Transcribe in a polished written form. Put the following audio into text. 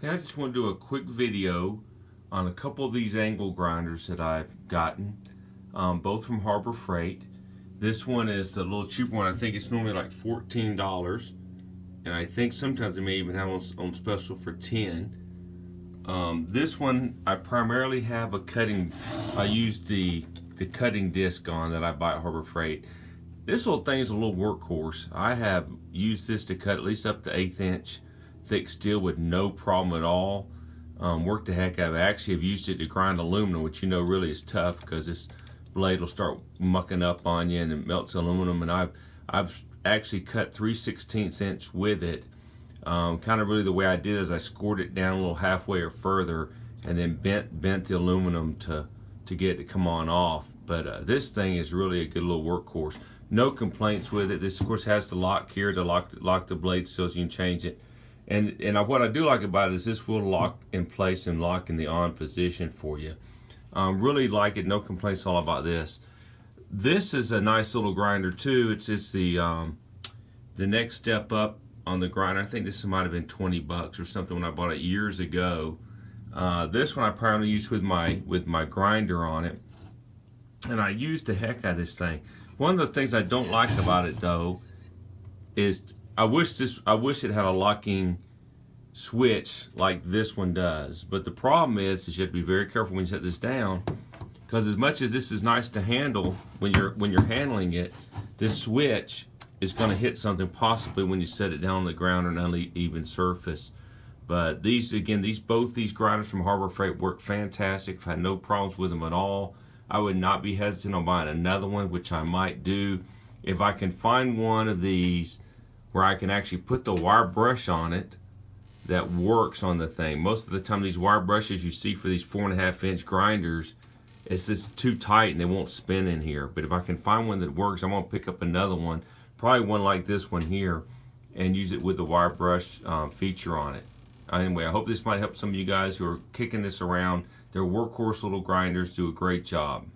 Hey, I just want to do a quick video on a couple of these angle grinders that I've gotten, both from Harbor Freight. This one is a little cheaper one. I think it's normally like $14, and I think sometimes they may even have on special for $10. This one I primarily have a cutting. I use the cutting disc on that I buy at Harbor Freight. This little thing is a little workhorse. I have used this to cut at least up to 1/8 inch thick steel with no problem at all. Worked the heck out of it. I actually have used it to grind aluminum, which really is tough because this blade will start mucking up on you and it melts aluminum. And I've actually cut 3/16 inch with it. Kind of really the way I did is I scored it down a little halfway or further and then bent the aluminum to get it to come on off. But this thing is really a good little workhorse. No complaints with it. This of course has the lock here to lock the blade so you can change it. And what I do like about it is this will lock in place and lock in the on position for you. Really like it. No complaints all about this. This is a nice little grinder too. It's the next step up on the grinder. I think this might have been $20 or something when I bought it years ago. This one I primarily use with my grinder on it, and I use the heck out of this thing. One of the things I don't like about it though is I wish it had a locking switch like this one does. But the problem is you have to be very careful when you set this down, because as much as this is nice to handle when you're handling it, this switch is going to hit something possibly when you set it down on the ground or an uneven surface. But both these grinders from Harbor Freight work fantastic. I've had no problems with them at all. I would not be hesitant on buying another one, which I might do if I can find one of these where I can actually put the wire brush on it that works on the thing. Most of the time these wire brushes you see for these 4.5 inch grinders, it's just too tight and they won't spin in here. But if I can find one that works, I'm gonna pick up another one, probably one like this one here, and use it with the wire brush feature on it. Anyway, I hope this might help some of you guys who are kicking this around. They're workhorse little grinders, do a great job.